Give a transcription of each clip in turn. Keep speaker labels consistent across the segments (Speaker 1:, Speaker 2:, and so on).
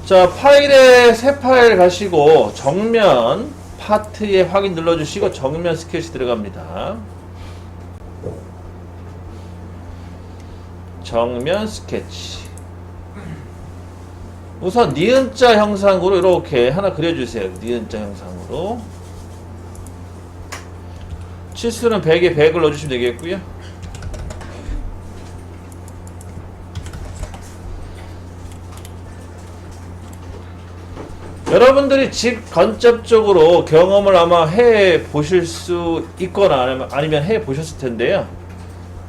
Speaker 1: 자, 파일에 새 파일 가시고 정면 파트에 확인 눌러주시고 정면 스케치 들어갑니다. 정면 스케치. 우선 니은자 형상으로 이렇게 하나 그려주세요. 니은자 형상으로. 치수는 100에 100을 넣어주시면 되겠고요. 여러분들이 집 간접적으로 경험을 아마 해 보실 수 있거나 아니면 해 보셨을 텐데요.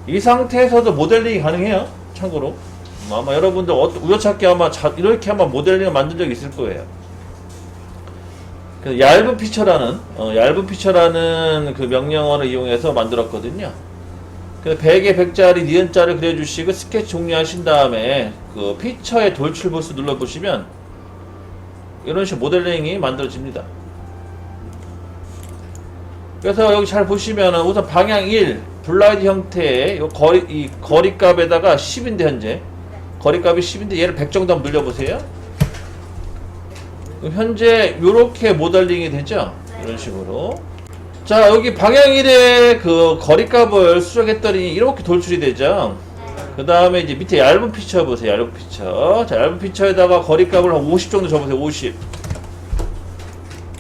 Speaker 1: 이 상태에서도 모델링이 가능해요. 참고로 아마 여러분들 우연찮게 아마 이렇게 한번 모델링을 만든 적이 있을 거예요. 얇은 피처라는 그 명령어를 이용해서 만들었거든요. 100에 100짜리 니은자를 그려주시고 스케치 종료하신 다음에 그 피처의 돌출 보스 눌러보시면 이런 식으로 모델링이 만들어집니다. 그래서 여기 잘 보시면은 우선 방향 1 블라이드 형태의 이 거리값에다가 10인데 현재 거리값이 10인데 얘를 100 정도 한번 늘려보세요. 현재 요렇게 모델링이 되죠. 이런 식으로. 자, 여기 방향 1의 그 거리값을 수정했더니 이렇게 돌출이 되죠. 그 다음에 이제 밑에 얇은 피처 보세요. 얇은 피처. 자, 얇은 피처에다가 거리값을 한 50 정도 줘보세요. 50.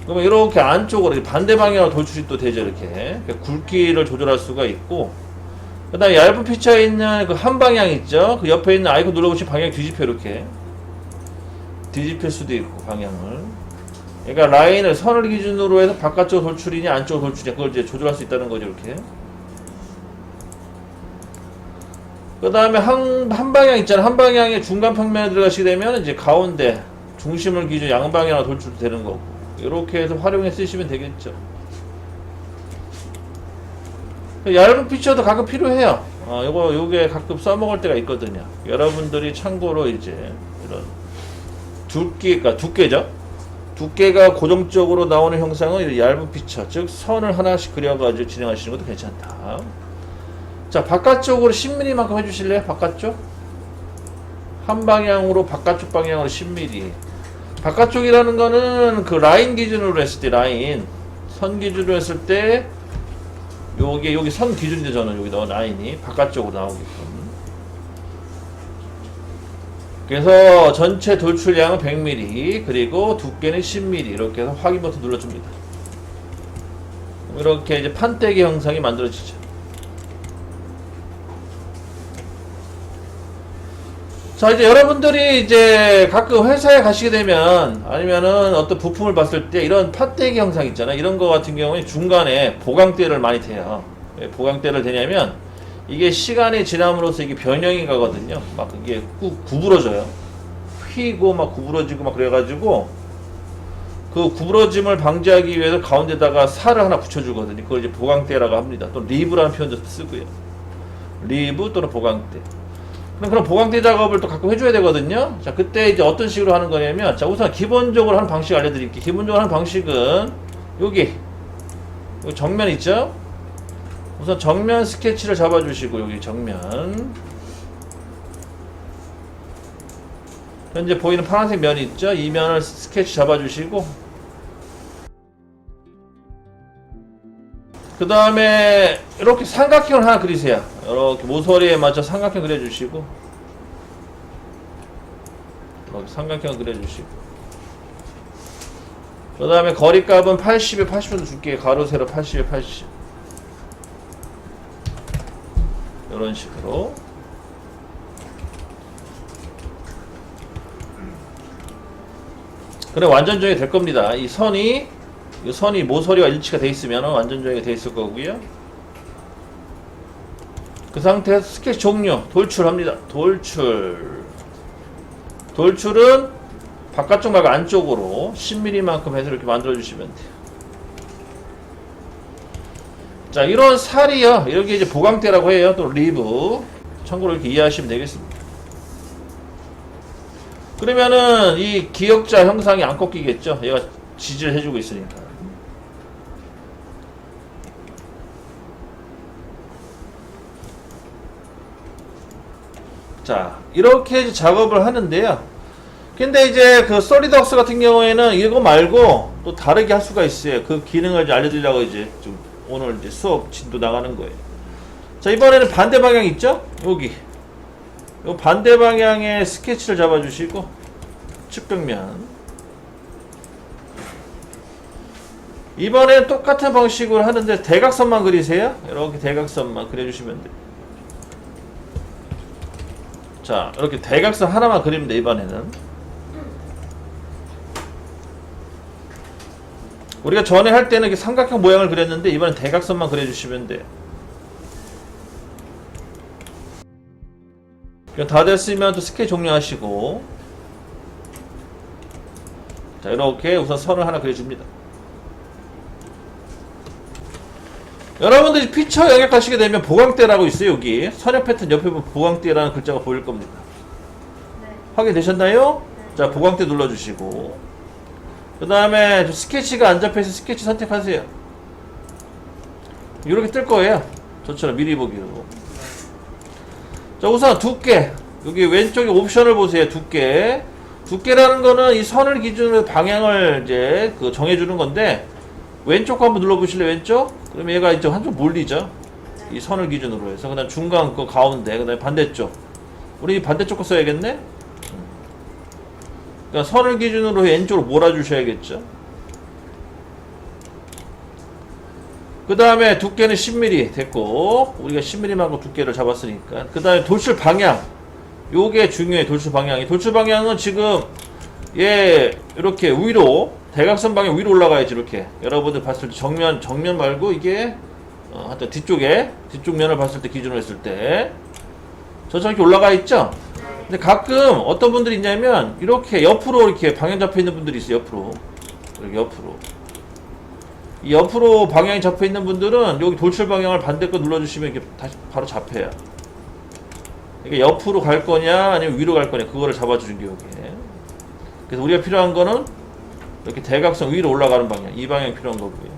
Speaker 1: 그러면 이렇게 안쪽으로 반대 방향으로 돌출이 또 되죠. 이렇게 굵기를 조절할 수가 있고, 그 다음에 얇은 피처에 있는 그 한 방향 있죠. 그 옆에 있는 아이콘 눌러보시면 방향 뒤집혀. 이렇게 뒤집힐 수도 있고 방향을. 그러니까 라인을 선을 기준으로 해서 바깥쪽 돌출이냐 안쪽 돌출이냐 그걸 이제 조절할 수 있다는 거죠. 이렇게. 그 다음에 한 방향 있잖아. 한 방향의 중간 평면에 들어가시게 되면 이제 가운데 중심을 기준 양방향으로 돌출되는 거고, 이렇게 해서 활용해 쓰시면 되겠죠. 얇은 피처도 가끔 필요해요. 요게 가끔 써먹을 때가 있거든요. 여러분들이 참고로 이제 이런 두께죠. 두께가 고정적으로 나오는 형상은 얇은 피처, 즉 선을 하나씩 그려가지고 진행하시는 것도 괜찮다. 자, 바깥쪽으로 10mm만큼 해주실래요? 바깥쪽? 한 방향으로 바깥쪽 방향으로 10mm. 바깥쪽이라는 거는 그 라인 기준으로 했을 때, 라인 선 기준으로 했을 때 여기 선 기준인데 저는 여기 넣은 라인이 바깥쪽으로 나오게끔. 그래서 전체 돌출량은 100mm 그리고 두께는 10mm 이렇게 해서 확인 버튼 눌러줍니다. 이렇게 이제 판때기 형상이 만들어지죠. 자, 이제 여러분들이 이제 가끔 회사에 가시게 되면 아니면은 어떤 부품을 봤을 때 이런 판때기 형상 있잖아요. 이런 거 같은 경우에 중간에 보강대를 많이 대요. 왜 보강대를 대냐면 이게 시간이 지남으로써 이게 변형이 가거든요. 막 이게 구부러져요. 휘고 막 구부러지고 막 그래가지고 그 구부러짐을 방지하기 위해서 가운데다가 살을 하나 붙여주거든요. 그걸 이제 보강대라고 합니다. 또 리브라는 표현도 쓰고요. 리브 또는 보강대. 그럼 보강대 작업을 또 가끔 해줘야 되거든요. 자, 그때 이제 어떤 식으로 하는 거냐면, 자, 우선 기본적으로 하는 방식 알려드릴게요. 기본적으로 하는 방식은 여기 정면 있죠? 우선 정면 스케치를 잡아주시고, 여기 정면 현재 보이는 파란색 면이 있죠? 이 면을 스케치 잡아주시고, 그 다음에 이렇게 삼각형을 하나 그리세요. 이렇게 모서리에 맞춰 삼각형 그려주시고, 이렇게 삼각형 그려주시고, 그 다음에 거리값은 80에 80 정도 줄게요. 가로 세로 80에 80 이런 식으로. 그래 완전 조형이 될 겁니다. 이 선이 모서리와 일치가 돼 있으면 완전 조형이 돼 있을 거고요. 그 상태에서 스케치 종료, 돌출합니다. 돌출은 바깥쪽 말고 안쪽으로 10mm만큼 해서 이렇게 만들어 주시면 돼요. 자, 이런 살이요, 이렇게 이제 보강대라고 해요. 또 리브, 참고로 이렇게 이해하시면 되겠습니다. 그러면은 이 기역자 형상이 안 꺾이겠죠. 얘가 지지를 해주고 있으니까. 자, 이렇게 작업을 하는데요. 근데 이제 그 솔리드웍스 같은 경우에는 이거 말고 또 다르게 할 수가 있어요. 그 기능을 이제 알려드리려고 이제 좀 오늘 이제 수업 진도 나가는 거예요. 자, 이번에는 반대 방향 있죠? 여기. 요 반대 방향의 스케치를 잡아주시고, 측벽면. 이번엔 똑같은 방식으로 하는데 대각선만 그리세요. 이렇게 대각선만 그려주시면 돼요. 자, 이렇게 대각선 하나만 그리면 돼, 이번에는. 우리가 전에 할 때는 이렇게 삼각형 모양을 그렸는데 이번엔 대각선만 그려주시면 돼요. 다 됐으면 또 스케치 종료하시고, 자, 이렇게 우선 선을 하나 그려줍니다. 여러분들이 피처 영역하시게 되면 보강대라고 있어요. 여기 선형 패턴 옆에 보면 보강대라는 글자가 보일 겁니다.
Speaker 2: 네.
Speaker 1: 확인되셨나요? 자, 보강대 눌러주시고, 그 다음에 스케치가 안 잡혀서 스케치 선택하세요. 이렇게 뜰 거예요. 저처럼 미리 보기로. 자, 우선 두께. 여기 왼쪽에 옵션을 보세요. 두께. 두께라는 거는 이 선을 기준으로 방향을 이제 그 정해주는 건데, 왼쪽 거 한번 눌러보실래요? 왼쪽? 그럼 얘가 이제 한쪽 몰리죠. 이 선을 기준으로 해서. 그 다음 중간 거 가운데. 그 다음에 반대쪽. 우리 반대쪽 거 써야겠네? 그러니까 선을 기준으로 왼쪽으로 몰아주셔야겠죠. 그 다음에 두께는 10mm 됐고, 우리가 10mm만큼 두께를 잡았으니까. 그 다음에 돌출 방향. 요게 중요해, 돌출 방향이. 돌출 방향은 지금, 이렇게 위로, 대각선 방향 위로 올라가야지, 이렇게. 여러분들 봤을 때 정면 말고 이게, 하여튼 뒤쪽 면을 봤을 때 기준으로 했을 때. 저처럼 이렇게 올라가 있죠? 근데 가끔 어떤 분들이 있냐면, 이렇게 옆으로 이렇게 방향 잡혀 있는 분들이 있어요, 옆으로. 이렇게 옆으로. 이 옆으로 방향이 잡혀 있는 분들은 여기 돌출 방향을 반대껏 눌러주시면 이렇게 다시 바로 잡혀요. 이게 옆으로 갈 거냐, 아니면 위로 갈 거냐, 그거를 잡아주는 게 여기에. 그래서 우리가 필요한 거는 이렇게 대각선 위로 올라가는 방향, 이 방향이 필요한 거고요.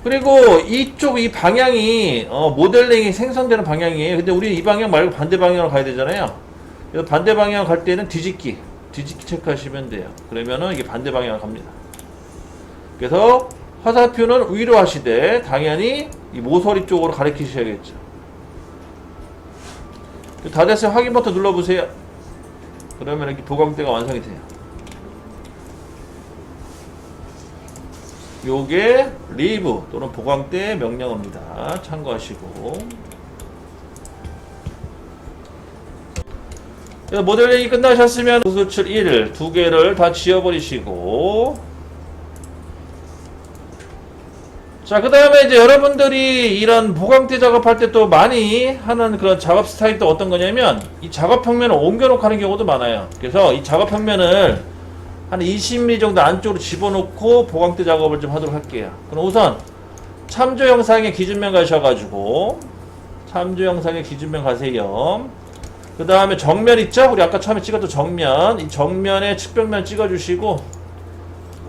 Speaker 1: 그리고 이쪽 이 방향이 모델링이 생성되는 방향이에요. 근데 우리 이 방향 말고 반대 방향으로 가야 되잖아요. 그래서 반대 방향 갈 때는 뒤집기 체크하시면 돼요. 그러면은 이게 반대 방향으로 갑니다. 그래서 화살표는 위로 하시되 당연히 이 모서리 쪽으로 가리키셔야겠죠. 다 됐으면 확인 버튼 눌러보세요. 그러면 이렇게 보강대가 완성이 돼요. 요게 리브 또는 보강대 명령어입니다. 참고하시고. 모델링이 끝나셨으면 도수출 1 두 개를 다 지워버리시고, 자, 그 다음에 이제 여러분들이 이런 보강대 작업할 때 또 많이 하는 그런 작업 스타일이 또 어떤 거냐면, 이 작업 평면을 옮겨놓고 하는 경우도 많아요. 그래서 이 작업 평면을 한 20mm 정도 안쪽으로 집어넣고 보강대 작업을 좀 하도록 할게요. 그럼 우선 참조 영상의 기준면 가셔가지고, 참조 영상의 기준면 가세요. 그 다음에 정면 있죠? 우리 아까 처음에 찍었던 정면, 이 정면에 측벽면 찍어주시고,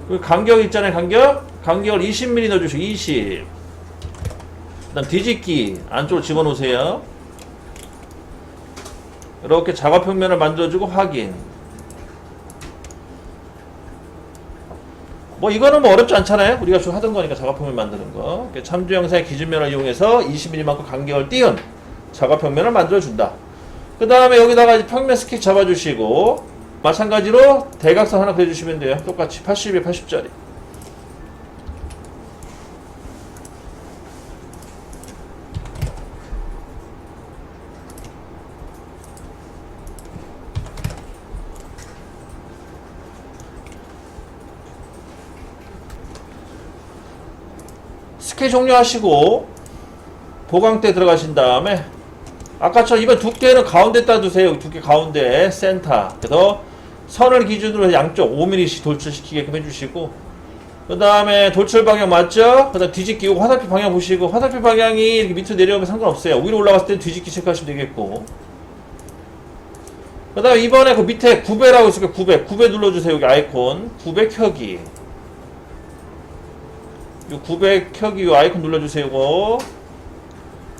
Speaker 1: 그리고 간격 있잖아요. 간격을 20mm 넣어주시고, 20. 그 다음 뒤집기 안쪽으로 집어넣으세요. 이렇게 작업 평면을 만들어주고 확인. 뭐 이거는 뭐 어렵지 않잖아요. 우리가 좀 하던 거니까 작업 평면 만드는 거. 참조 영상의 기준면을 이용해서 20mm만큼 간격을 띄운 작업 평면을 만들어준다. 그 다음에 여기다가 평면 스케치 잡아주시고, 마찬가지로 대각선 하나 그려주시면 돼요. 똑같이 80에 80짜리. 스케치 종료하시고 보강대 들어가신 다음에 아까처럼 이번 두께는 가운데다 두세요. 두께 가운데 센터. 그래서 선을 기준으로 양쪽 5mm씩 돌출시키게끔 해주시고, 그 다음에 돌출 방향 맞죠? 그 다음 뒤집기, 화살표 방향 보시고, 화살표 방향이 이렇게 밑으로 내려오면 상관없어요. 위로 올라갔을 때 뒤집기 체크하시면 되겠고, 그 다음에 이번에 그 밑에 9배라고 있으니까 9배 눌러주세요. 여기 아이콘 9배 켜기, 요 900 켜기 요 아이콘 눌러주세요. 이거.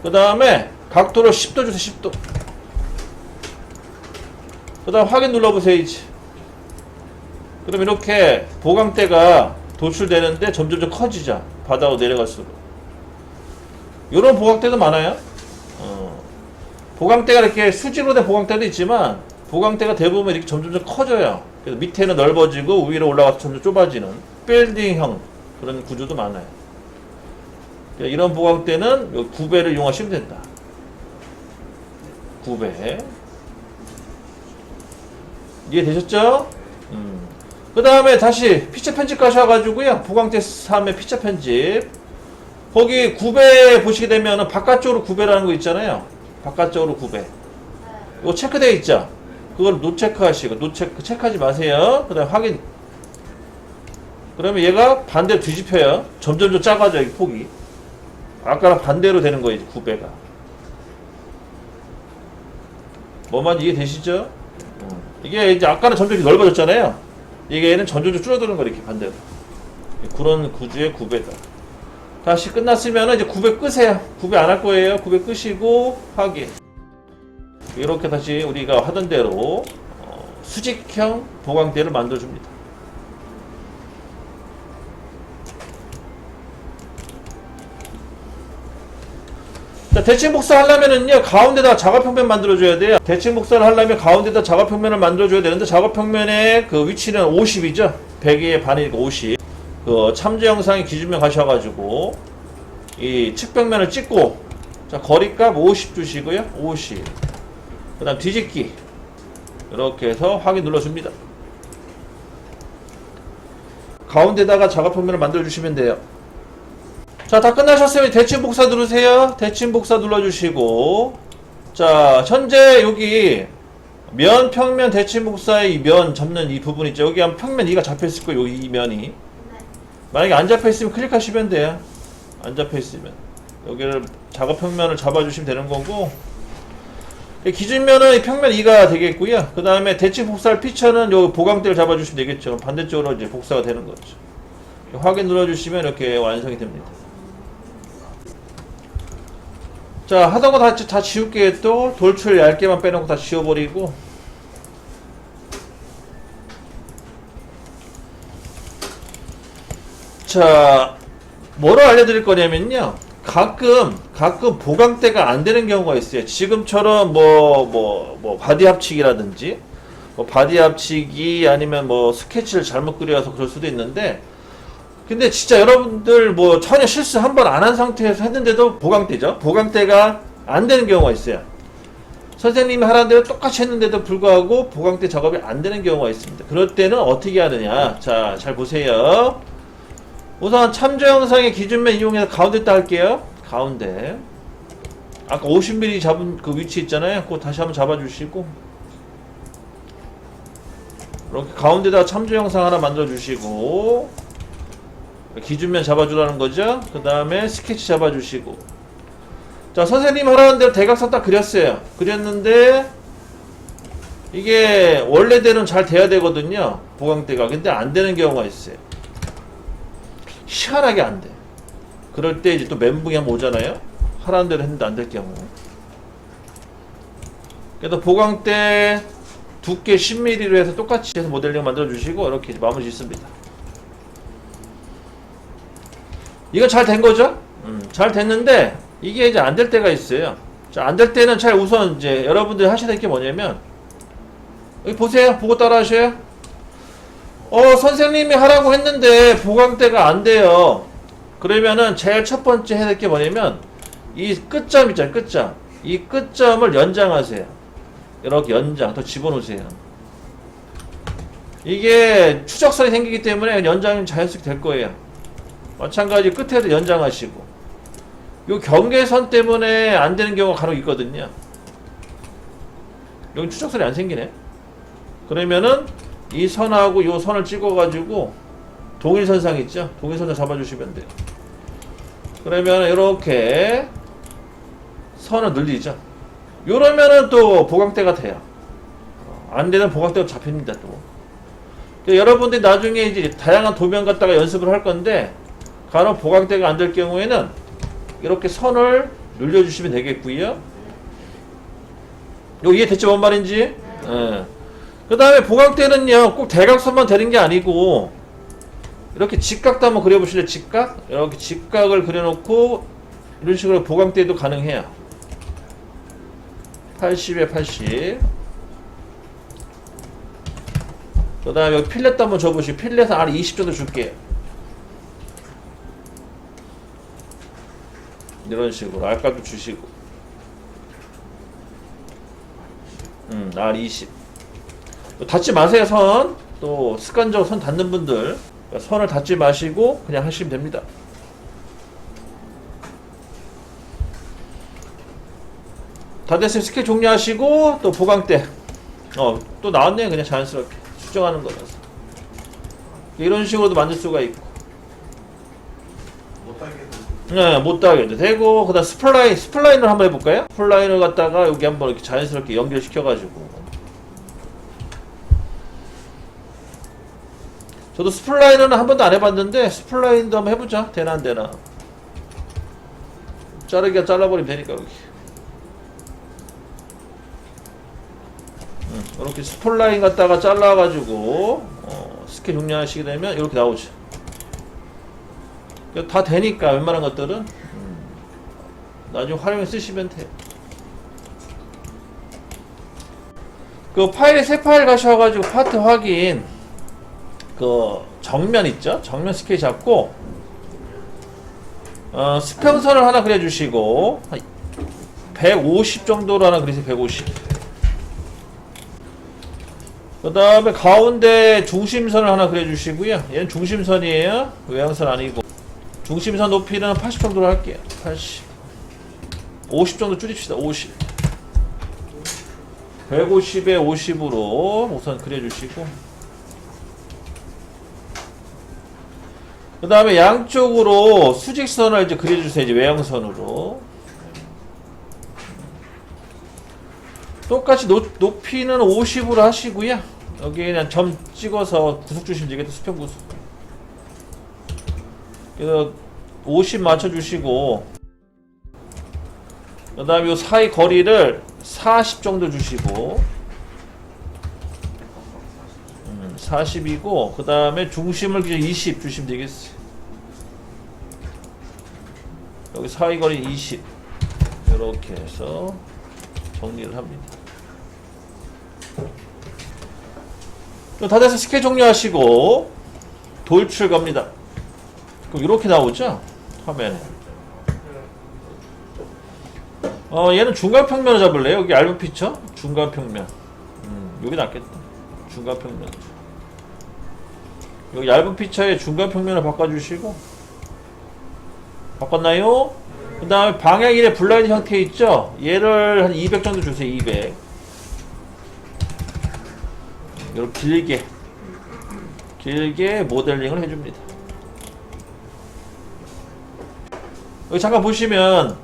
Speaker 1: 그 다음에 각도를 10도 주세요. 10도. 그 다음 확인 눌러보세요. 이제. 그럼 이렇게 보강대가 도출되는데 점점 커지죠. 바닥으로 내려갈수록. 요런 보강대도 많아요. 보강대가 이렇게 수직으로 된 보강대도 있지만 보강대가 대부분 이렇게 점점 커져요. 그래서 밑에는 넓어지고 위로 올라가서 점점 좁아지는 빌딩형 그런 구조도 많아요. 이런 보강대는 9배를 이용하시면 된다. 9배. 이해되셨죠? 그 다음에 다시 피처 편집 가셔가지고요. 보강대 3의 피처 편집. 거기 9배 보시게 되면은 바깥쪽으로 9배라는 거 있잖아요. 바깥쪽으로 9배. 이거 체크되어 있죠? 그걸 노체크 하시고, 노체크, 체크하지 마세요. 그 다음에 확인. 그러면 얘가 반대로 뒤집혀요. 점점 더 작아져요, 이 폭이. 아까랑 반대로 되는 거예요, 9배가. 뭔 말인지 이해되시죠? 이게 이제 아까는 점점 넓어졌잖아요. 이게 얘는 점점 줄어드는 거예요, 이렇게 반대로. 그런 구조의 9배다. 다시 끝났으면 이제 9배 끄세요. 9배 안 할 거예요. 9배 끄시고 확인. 이렇게 다시 우리가 하던 대로 수직형 보강대를 만들어줍니다. 자, 대칭 복사 하려면은요, 가운데다 작업평면 만들어줘야 돼요. 대칭 복사를 하려면 가운데다 작업평면을 만들어줘야 되는데, 작업평면의 그 위치는 50이죠. 100의 반이니까 50. 그 참조 영상의 기준면 가셔가지고, 이 측평면을 찍고, 자, 거리값 50 주시고요. 50. 그 다음 뒤집기. 이렇게 해서 확인 눌러줍니다. 가운데다가 작업평면을 만들어주시면 돼요. 자, 다 끝나셨으면 대칭 복사 누르세요. 대칭 복사 눌러주시고, 자, 현재 여기 면, 평면, 대칭 복사의 이 면 잡는 이 부분 있죠. 여기 한 평면 2가 잡혀있을 거예요. 이 면이. 만약에 안 잡혀있으면 클릭하시면 돼요. 안 잡혀있으면. 여기를 작업 평면을 잡아주시면 되는 거고, 기준면은 이 평면 2가 되겠고요. 그 다음에 대칭 복사할 피처는 요 보강대를 잡아주시면 되겠죠. 반대쪽으로 이제 복사가 되는 거죠. 확인 눌러주시면 이렇게 완성이 됩니다. 자, 하던 거 다 지울게요. 또 돌출 얇게만 빼놓고 다 지워버리고. 자, 뭐를 알려드릴 거냐면요, 가끔 보강대가 안 되는 경우가 있어요. 지금처럼 바디 합치기라든지, 바디 합치기 아니면 스케치를 잘못 그려서 그럴 수도 있는데, 근데 진짜 여러분들 전혀 실수 한 번 안 한 상태에서 했는데도 보강대죠. 보강대가 안 되는 경우가 있어요. 선생님이 하라는 대로 똑같이 했는데도 불구하고 보강대 작업이 안 되는 경우가 있습니다. 그럴 때는 어떻게 하느냐. 자, 잘 보세요. 우선 참조 영상의 기준면 이용해서 가운데다 할게요. 가운데. 아까 50mm 잡은 그 위치 있잖아요. 그거 다시 한번 잡아주시고, 이렇게 가운데다 참조 영상 하나 만들어주시고, 기준면 잡아주라는 거죠. 그 다음에 스케치 잡아주시고, 자, 선생님 하라는 대로 대각선 딱 그렸어요. 그렸는데 이게 원래대로는 잘 돼야 되거든요, 보강대가. 근데 안 되는 경우가 있어요. 희한하게 안 돼. 그럴 때 이제 또 멘붕이 한번 오잖아요. 하라는 대로 했는데 안 될 경우. 그래서 보강대 두께 10mm로 해서 똑같이 해서 모델링 만들어 주시고, 이렇게 마무리 짓습니다. 이거 잘 된 거죠? 잘 됐는데 이게 이제 안 될 때가 있어요. 자, 안 될 때는 잘 우선 이제 여러분들이 하셔야 될 게 뭐냐면, 여기 보세요. 보고 따라 하셔요. 선생님이 하라고 했는데 보강대가 안 돼요. 그러면은 제일 첫 번째 해야 될 게 뭐냐면, 이 끝점 있잖아요. 끝점. 이 끝점을 연장하세요. 이렇게 연장 더 집어넣으세요. 이게 추적선이 생기기 때문에 연장이 자연스럽게 될 거예요. 마찬가지 끝에도 연장하시고. 요 경계선 때문에 안 되는 경우가 간혹 있거든요. 여기 추적선이 안 생기네. 그러면은 이 선하고 요 선을 찍어가지고 동일선상 있죠? 동일선을 잡아주시면 돼요. 그러면 이렇게 선을 늘리죠. 요러면은 또 보강대가 돼요. 안 되는 보강대가 잡힙니다, 또. 여러분들이 나중에 이제 다양한 도면 갖다가 연습을 할 건데, 간혹 보강대가 안 될 경우에는 이렇게 선을 늘려주시면 되겠고요. 이해됐죠? 뭔 말인지? 네. 그 다음에 보강대는요 꼭 대각선만 되는 게 아니고 이렇게 직각도 한번 그려보실래요? 직각? 이렇게 직각을 그려놓고 이런 식으로 보강대도 가능해요. 80에 80. 그 다음에 여기 필렛도 한번 줘보시고 필렛은 한 20 정도 줄게요. 이런 식으로 알까도 주시고 R20 닫지 마세요. 선 또 습관적으로 선 닫는 분들 선을 닫지 마시고 그냥 하시면 됩니다. 다 됐으면 스케일 종료하시고 또 보강대 또 나왔네요. 그냥 자연스럽게 수정하는 거라서 이런 식으로도 만들 수가 있고 못 따게 되고 그 다음 스플라인을 한번 해볼까요? 스플라인을 갖다가 여기 한번 이렇게 자연스럽게 연결시켜가지고 저도 스플라인은 한 번도 안 해봤는데 스플라인도 한번 해보자. 되나 안 되나. 자르기가 잘라버리면 되니까 여기 이렇게 스플라인 갖다가 잘라가지고 스케 종료하시게 되면 이렇게 나오죠. 다 되니까 웬만한 것들은 나중에 활용해 쓰시면 돼요. 그 파일에 새 파일 가셔가지고 파트 확인 그 정면 있죠? 정면 스케일 잡고 수평선을 하나 그려주시고 150 정도로 하나 그리세요. 150. 그 다음에 가운데 중심선을 하나 그려주시고요. 얘는 중심선이에요. 외양선 아니고 중심선 높이는 80 정도로 할게요. 80. 50 정도 줄입시다. 50. 150에 50으로 우선 그려주시고 그 다음에 양쪽으로 수직선을 이제 그려주세요. 이제 외양선으로. 똑같이 높이는 50으로 하시고요. 여기 그냥 점 찍어서 구석 주시면 되겠다. 수평 구석. 그래서 50 맞춰주시고 그 다음에 이 사이 거리를 40 정도 주시고 40이고 그 다음에 중심을 20 주시면 되겠어요. 여기 사이 거리 20 이렇게 해서 정리를 합니다. 다 돼서 스케일 종료하시고 돌출 갑니다. 그럼 이렇게 나오죠? 화면에. 얘는 중간 평면을 잡을래요? 여기 얇은 피처? 중간 평면. 여기 낫겠다. 중간 평면. 여기 얇은 피처에 중간 평면을 바꿔주시고. 바꿨나요? 그 다음에 방향일의 블라인드 형태 있죠? 얘를 한 200 정도 주세요. 200. 이렇게 길게 모델링을 해줍니다. 여기 잠깐 보시면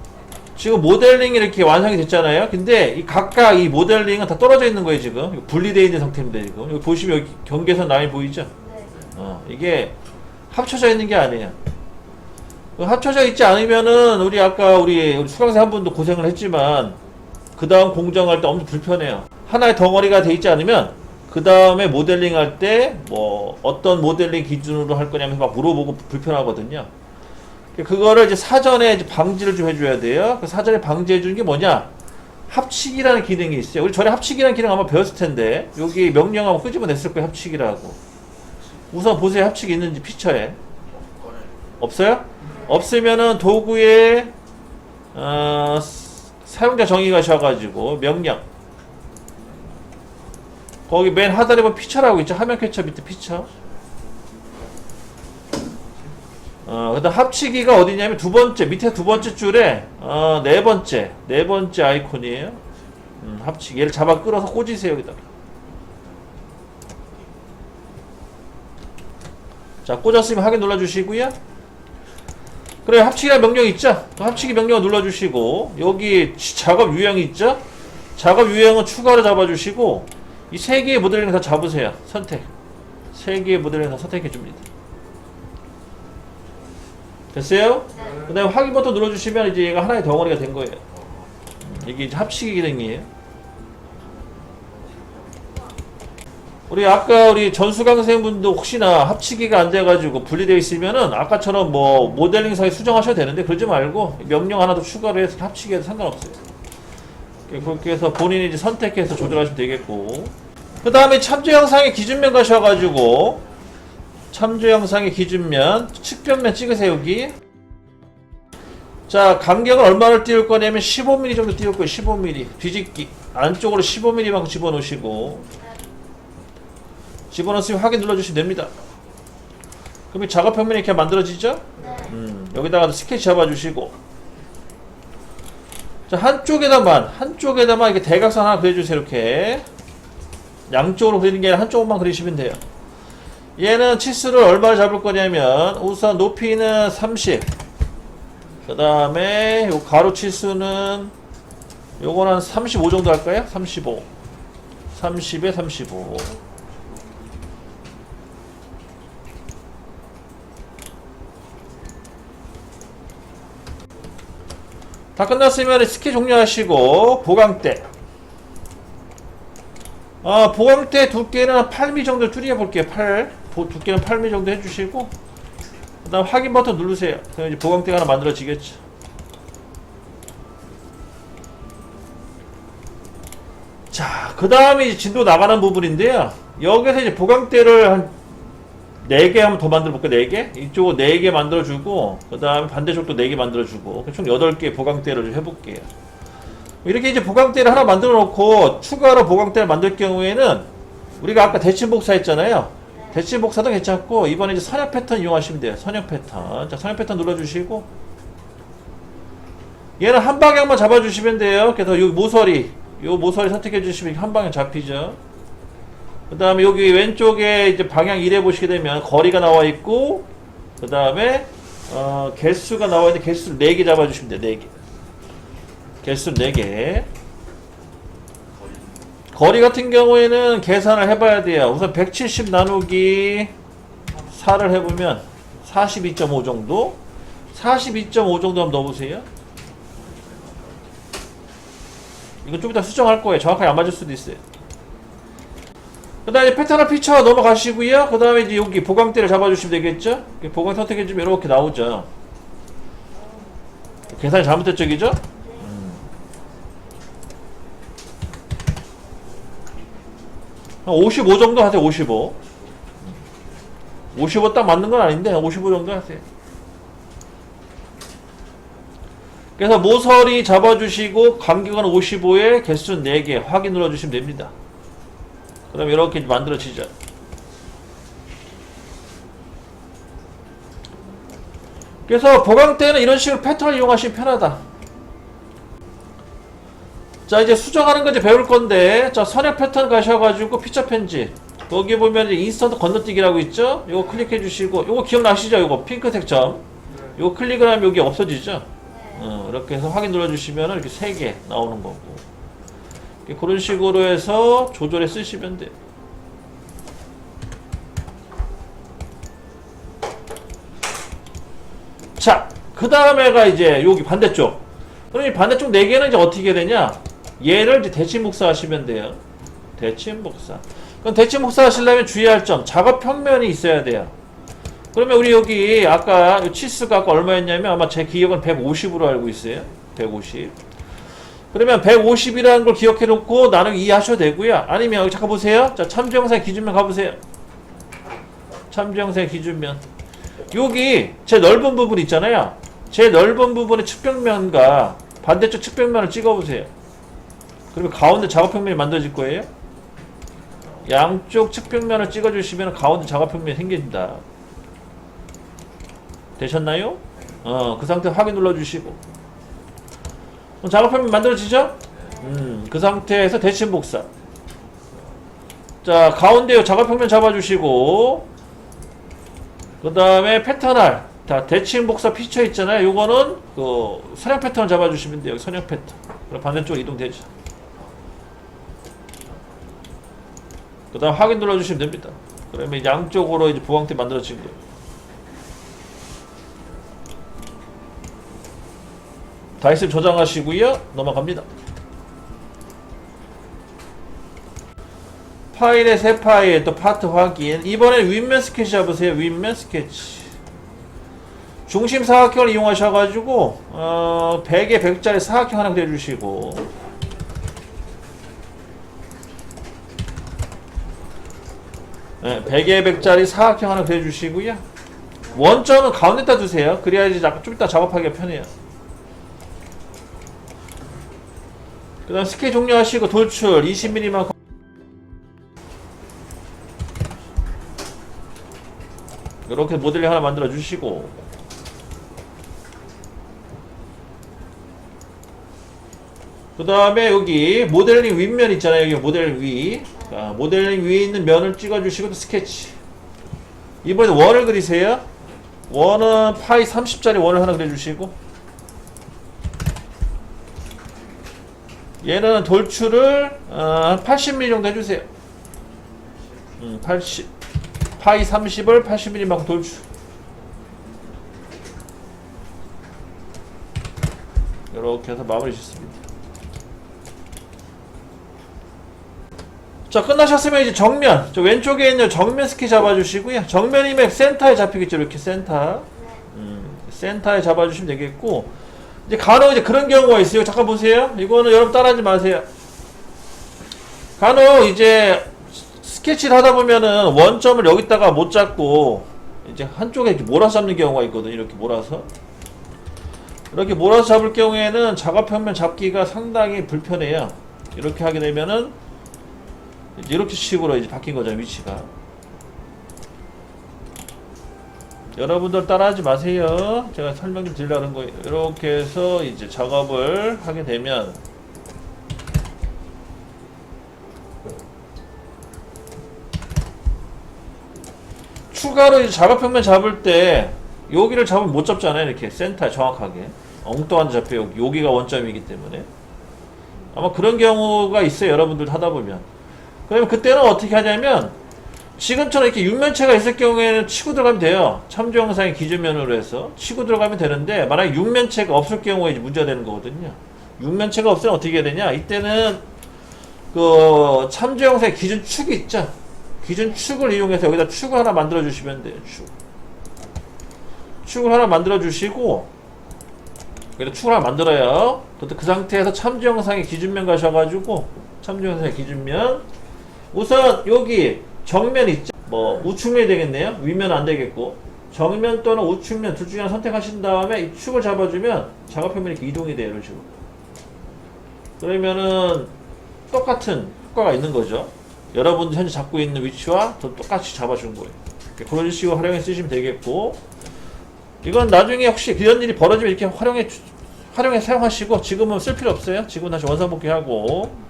Speaker 1: 지금 모델링이 이렇게 완성이 됐잖아요. 근데 이 각각 이 모델링은 다 떨어져 있는 거예요. 지금 분리되어 있는 상태입니다. 지금 여기 보시면 여기 경계선 라인 보이죠? 이게 합쳐져 있는 게 아니에요. 합쳐져 있지 않으면은 우리 아까 우리 수강생 한 분도 고생을 했지만 그 다음 공정할 때 엄청 불편해요. 하나의 덩어리가 돼 있지 않으면 그 다음에 모델링 할 때 뭐 어떤 모델링 기준으로 할 거냐면 막 물어보고 불편하거든요. 그거를 이제 사전에 이제 방지를 좀 해줘야 돼요. 그 사전에 방지해 주는 게 뭐냐? 합치기라는 기능이 있어요. 우리 전에 합치기라는 기능 아마 배웠을 텐데 여기 명령 한번 끄집어냈을 거예요. 합치기라고. 우선 보세요. 합치기 있는지 피처에. 없어요? 없으면은 도구에 사용자 정의 가셔가지고 명령 거기 맨 하단에 보면 피처라고 있죠. 화면 캡처 밑에 피처. 그다음 합치기가 어디냐면 두 번째 밑에 두 번째 줄에 네 번째 아이콘이에요. 합치기 얘를 잡아 끌어서 꽂으세요. 여기다가. 자, 꽂았으면 확인 눌러주시고요. 그래, 합치기라는 명령 있죠? 합치기 명령을 눌러주시고 여기 작업 유형 있죠? 작업 유형은 추가로 잡아주시고 이 세 개의 모델링 다 잡으세요. 선택. 세 개의 모델링 다 선택해줍니다. 됐어요? 네. 그 다음에 확인 버튼 눌러주시면 이제 얘가 하나의 덩어리가 된 거예요. 이게 이제 합치기 기능이에요. 우리 전수강생분도 혹시나 합치기가 안 돼가지고 분리되어 있으면은 아까처럼 뭐 모델링상에 수정하셔도 되는데 그러지 말고 명령 하나 더 추가로 해서 합치기 해도 상관없어요. 그렇게 해서 본인이 이제 선택해서 조절하시면 되겠고, 그 다음에 참조 영상의 기준면 가셔가지고 참조 영상의 기준면 측변면 찍으세요. 여기 자, 간격을 얼마를 띄울 거냐면 15mm 정도 띄울 거예요. 15mm 뒤집기 안쪽으로 15mm만큼 집어넣으시고, 집어넣으시면 확인 눌러주시면 됩니다. 그럼 이 작업평면이 이렇게 만들어지죠? 여기다가 스케치 잡아주시고, 자, 한쪽에다만 이렇게 대각선 하나 그려주세요. 이렇게 양쪽으로 그리는 게 아니라 한쪽만 그리시면 돼요. 얘는 치수를 얼마를 잡을 거냐면 우선 높이는 30, 그 다음에 요 가로 치수는 요건 한 35 정도 할까요? 35, 30에 35. 다 끝났으면 스케치 종료하시고 보강대. 보강대 두께는 8mm 정도 줄여볼게요. 두께는 8mm 정도 해주시고, 그 다음 확인 버튼 누르세요. 그럼 이제 보강대가 하나 만들어지겠죠. 자, 그 다음에 이제 진도 나가는 부분인데요. 여기서 이제 보강대를 한 4개 한번 더 만들어 볼게요. 4개? 이쪽은 4개 만들어주고, 그 다음에 반대쪽도 4개 만들어주고, 총 8개 보강대를 좀 해볼게요. 이렇게 이제 보강대를 하나 만들어 놓고, 추가로 보강대를 만들 경우에는, 우리가 아까 대칭 복사했잖아요. 대칭 복사도 괜찮고, 이번에 이제 선형 패턴 이용하시면 돼요. 선형 패턴. 자, 선형 패턴 눌러주시고, 얘는 한 방향만 잡아주시면 돼요. 그래서 요 모서리 선택해 주시면 한 방향 잡히죠. 그 다음에 여기 왼쪽에 이제 방향 1에 보시게 되면 거리가 나와 있고, 그 다음에 개수가 나와 있는데 개수를 4개 잡아주시면 돼요. 4개. 개수를 4개. 거리 같은 경우에는 계산을 해봐야 돼요. 우선 170 나누기 4를 해보면 42.5 정도. 42.5 정도 한번 넣어보세요. 이거 좀 이따 수정할 거예요. 정확하게 안 맞을 수도 있어요. 그 다음에 패턴을 피쳐 넘어가시고요. 그 다음에 이제 여기 보강대를 잡아주시면 되겠죠? 보강 선택해주면 이렇게 나오죠. 계산이 잘못됐죠, 그죠? 55 정도 하세요. 55 딱 맞는 건 아닌데 55 정도 하세요. 그래서 모서리 잡아주시고 간격은 55에 개수는 4개 확인 눌러주시면 됩니다. 그럼 이렇게 만들어지죠. 그래서 보강대는 이런 식으로 패턴을 이용하시면 편하다. 자, 이제 수정하는 거 이제 배울 건데, 자, 선형 패턴 가셔가지고 피처 편집. 거기 보면 이제 인스턴트 건너뛰기라고 있죠? 요거 클릭해 주시고, 요거 기억나시죠? 요거 핑크색 점. 요거 클릭을 하면 여기 없어지죠? 이렇게 해서 확인 눌러주시면 이렇게 3개 나오는 거고. 그런 식으로 해서 조절해 쓰시면 돼요. 자, 그 다음에가 이제 여기 반대쪽. 그럼 이 반대쪽 4개는 이제 어떻게 되냐? 얘를 이제 대칭 복사 하시면 돼요. 대칭 복사. 그럼 대칭 복사 하시려면 주의할 점, 작업 평면이 있어야 돼요. 그러면 우리 여기 아까 이 치수가 아까 얼마였냐면 아마 제 기억은 150으로 알고 있어요. 150. 그러면 150이라는 걸 기억해 놓고 나누기 2 하셔도 되고요. 아니면 여기 잠깐 보세요. 자, 참조 영상 기준면 가보세요. 참조 영상 기준면. 여기 제 넓은 부분 있잖아요. 제 넓은 부분의 측벽면과 반대쪽 측벽면을 찍어보세요. 그러면 가운데 작업평면이 만들어질 거예요. 양쪽 측벽면을 찍어주시면 가운데 작업평면이 생깁니다. 되셨나요? 그 상태 확인 눌러주시고. 작업평면 만들어지죠? 그 상태에서 대칭 복사. 자, 가운데 작업평면 잡아주시고, 그 다음에 패턴알. 자, 대칭 복사 피처 있잖아요. 요거는 그 선형 패턴 잡아주시면 돼요. 선형 패턴. 그럼 반대쪽 이동되죠. 그 다음 확인 눌러주시면 됩니다. 그러면 양쪽으로 이제 보강대 만들어진 거예요. 다 있으면 저장하시고요. 넘어갑니다. 파일에 새 파일 또 파트 확인. 이번엔 윗면 스케치 잡으세요. 윗면 스케치. 중심 사각형을 이용하셔가지고 100에 100짜리 사각형 하나 그려주시고, 네, 100에 100짜리 사각형 하나 그려주시고요. 원점은 가운데다 두세요. 그래야지 좀 이따 작업하기가 편해요. 그 다음 스케치 종료하시고 돌출 20mm만 이렇게 모델링 하나 만들어 주시고, 그 다음에 여기 모델링 윗면 있잖아요. 여기 모델링 위. 자, 모델링 위에 있는 면을 찍어 주시고 또 스케치. 이번에 원을 그리세요. 원은 파이 30짜리 원을 하나 그려 주시고, 얘는 돌출을 80mm 정도 해주세요. 80 파이 30을 80mm만큼 돌출. 이렇게 해서 마무리 짓습니다. 자, 끝나셨으면 이제 정면, 저 왼쪽에 있는 정면 스키 잡아주시고요. 정면이면 센터에 잡히겠죠. 이렇게 센터. 센터에 잡아주시면 되겠고, 이제 간혹 이제 그런 경우가 있어요. 잠깐 보세요. 이거는 여러분 따라하지 마세요. 간혹 이제 스케치를 하다 보면은 원점을 여기다가 못 잡고 이제 한쪽에 이렇게 몰아서 잡는 경우가 있거든요. 이렇게 몰아서. 이렇게 몰아서 잡을 경우에는 작업평면 잡기가 상당히 불편해요. 이렇게 하게 되면은 이제 이렇게 식으로 이제 바뀐 거죠. 위치가. 여러분들 따라하지 마세요. 제가 설명 좀 드리려는 거예요. 이렇게 해서 이제 작업을 하게 되면 추가로 이제 작업평면 잡을 때 여기를 잡으면 못 잡잖아요. 이렇게 센터에 정확하게 엉뚱한 데 잡혀요. 여기가 원점이기 때문에 아마 그런 경우가 있어요. 여러분들 하다 보면. 그러면 그때는 어떻게 하냐면 지금처럼 이렇게 육면체가 있을 경우에는 치고 들어가면 돼요. 참조 영상의 기준면으로 해서 치고 들어가면 되는데, 만약에 육면체가 없을 경우에 이제 문제가 되는 거거든요. 육면체가 없으면 어떻게 해야 되냐? 이때는 그 참조 영상의 기준 축이 있죠. 기준 축을 이용해서 여기다 축을 하나 만들어 주시면 돼요. 축을 하나 만들어 주시고, 여기다 축을 하나 만들어요. 그 상태에서 참조 영상의 기준면 가셔가지고 참조 영상의 기준면, 우선 여기 정면 있죠? 뭐 우측면이 되겠네요. 위면 안 되겠고, 정면 또는 우측면 둘 중에 하나 선택하신 다음에 이 축을 잡아주면 작업평면이 이렇게 이동이 돼요. 이런 식으로. 그러면은 똑같은 효과가 있는 거죠. 여러분들 현재 잡고 있는 위치와 똑같이 잡아주는 거예요. 그런 식으로 활용해 쓰시면 되겠고, 이건 나중에 혹시 이런 일이 벌어지면 이렇게 활용해 사용하시고, 지금은 쓸 필요 없어요. 지금은 다시 원상복귀하고,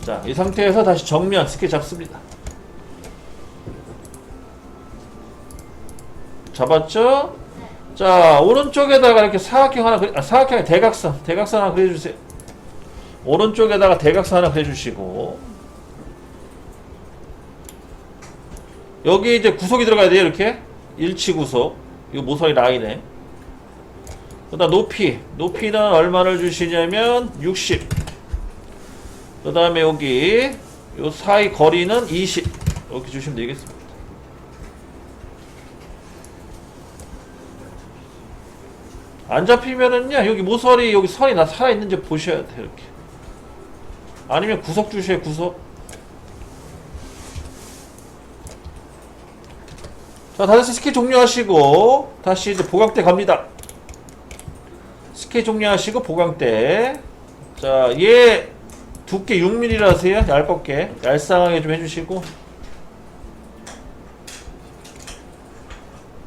Speaker 1: 자, 이 상태에서 다시 정면 스케치 잡습니다. 잡았죠? 자, 오른쪽에다가 이렇게 사각형 하나 사각형에 대각선 하나 그려주세요. 오른쪽에다가 대각선 하나 그려주시고, 여기 이제 구속이 들어가야 돼요. 이렇게 일치 구속. 이거 모서리 라인에. 그 다음 높이는 얼마를 주시냐면 60. 그 다음에 여기 요 사이 거리는 20 이렇게 주시면 되겠습니다. 안 잡히면은요, 여기 모서리 여기 선이 다 살아있는지 보셔야 돼요. 이렇게. 아니면 구석 주셔요. 구석. 자, 다시 스케치 종료하시고 다시 이제 보강대 갑니다. 스케치 종료하시고 보강대. 자, 얘 두께 6mm라 하세요. 얇게 얄쌍하게 좀 해주시고,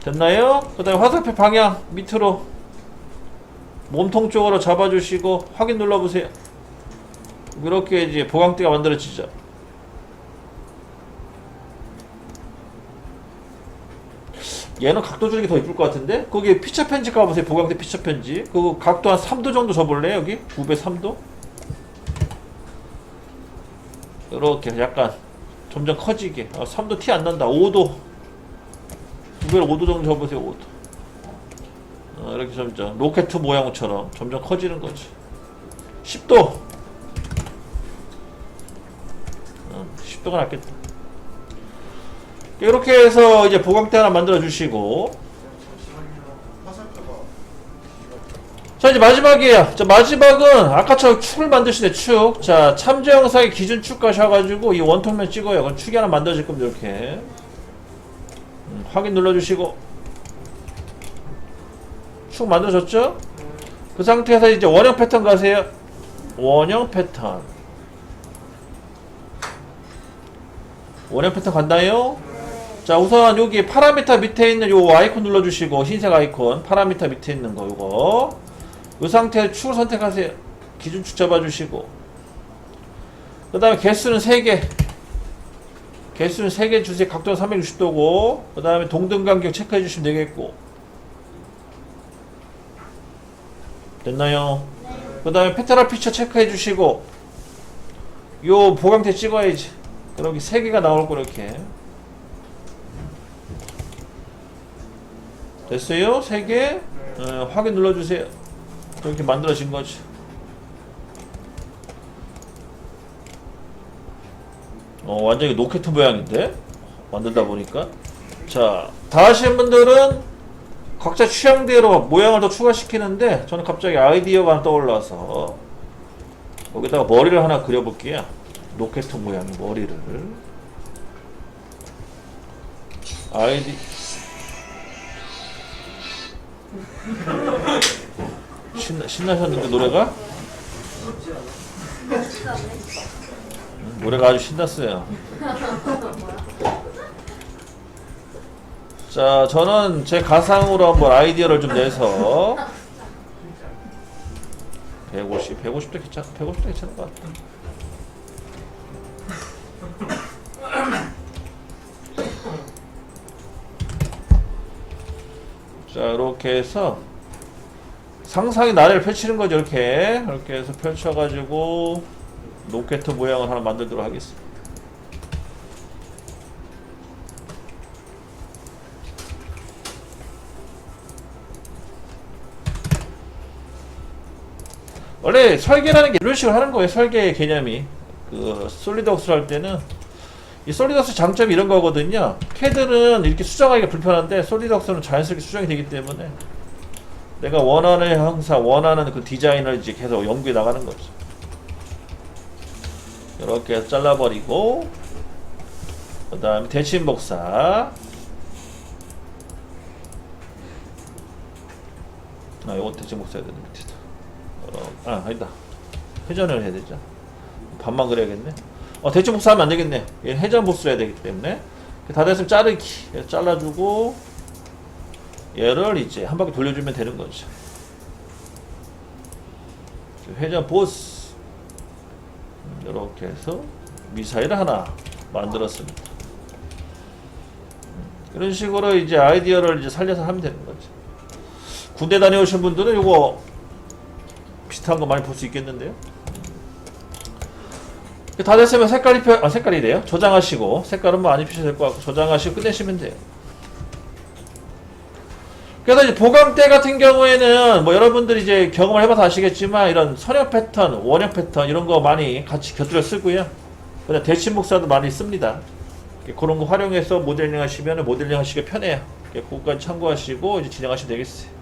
Speaker 1: 됐나요? 그 다음에 화살표 방향 밑으로 몸통 쪽으로 잡아주시고 확인 눌러보세요. 이렇게 이제 보강대가 만들어지죠. 얘는 각도 주는 게 더 이쁠 것 같은데? 거기 피처 편지 까보세요. 보강대 피처 편지. 그 각도 한 3도 정도 줘볼래요? 여기 9배 3도. 이렇게 약간 점점 커지게. 3도 티 안 난다. 5도 9배로 5도 정도 접으세요. 5도. 이렇게 점점 로켓 모양처럼 점점 커지는 거지. 10도. 10도가 낫겠다. 이렇게 해서 이제 보강대 하나 만들어 주시고. 자, 이제 마지막이에요. 자, 마지막은 아까처럼 축을 만드시네, 축. 자, 참조 영상의 기준 축 가셔가지고 이 원통면 찍어요. 그럼 축이 하나 만들어질 겁니다, 이렇게. 확인 눌러주시고. 축 만들어졌죠? 그 상태에서 이제 원형 패턴 가세요. 원형 패턴. 원형 패턴 간다요? 자, 우선 여기 파라미터 밑에 있는 요 아이콘 눌러주시고, 흰색 아이콘, 파라미터 밑에 있는 거, 요거. 이 상태에서 축을 선택하세요. 기준축 잡아주시고. 그 다음에 개수는 3개. 개수는 3개 주세요. 각도는 360도고. 그 다음에 동등간격 체크해 주시면 되겠고. 됐나요?
Speaker 2: 네.
Speaker 1: 그 다음에 페트라 피처 체크해 주시고. 요 보강대 찍어야지. 그럼 3개가 나올 거, 이렇게. 됐어요? 3개? 확인 눌러주세요. 이렇게 만들어진 거지. 완전히 로켓 모양인데? 만들다 보니까. 자, 다 하신 분들은 각자 취향대로 모양을 더 추가시키는데, 저는 갑자기 아이디어가 하나 떠올라서 여기다가 머리를 하나 그려볼게요. 로켓 모양 머리를. 신나셨는데 노래가? 노래가 아주 신났어요. 자, 저는 제 가상으로 한번 아이디어를 좀 내서 150도 괜찮은 것 같아. 자, 이렇게 해서 상상의 나래를 펼치는 거죠. 이렇게 해서 펼쳐가지고 로켓 모양을 하나 만들도록 하겠습니다. 원래 설계라는 게 이런 식으로 하는 거예요. 설계의 개념이. 그 솔리드웍스를 할 때는 이 솔리드웍스 장점이 이런 거거든요. 캐드는 이렇게 수정하기가 불편한데 솔리드웍스는 자연스럽게 수정이 되기 때문에 내가 원하는 그 디자인을 이제 계속 연구해 나가는 거죠. 이렇게 해서 잘라버리고, 그 다음에 대칭 복사. 요거 대칭 복사 해야 되는데. 아니다. 회전을 해야 되죠. 반만 그려야겠네. 대칭 복사하면 안 되겠네. 얘 회전 복수 해야 되기 때문에. 다 됐으면 자르기. 잘라주고, 얘를 이제 한 바퀴 돌려주면 되는 거죠. 회전 보스. 이렇게 해서 미사일을 하나 만들었습니다. 이런 식으로 이제 아이디어를 이제 살려서 하면 되는 거죠. 군대 다녀오신 분들은 이거 비슷한 거 많이 볼 수 있겠는데요. 다 됐으면 색깔이래요. 저장하시고, 색깔은 뭐 안 입히셔도 될 것 같고, 저장하시고 끝내시면 돼요. 그래서 이제 보강대 같은 경우에는 뭐 여러분들이 이제 경험을 해봐서 아시겠지만 이런 선형 패턴, 원형 패턴 이런 거 많이 같이 곁들여 쓰고요. 그다음 대칭 복사도 많이 씁니다. 그런 거 활용해서 모델링 하시면 모델링 하시기 편해요. 그거까지 참고하시고 이제 진행하시면 되겠어요.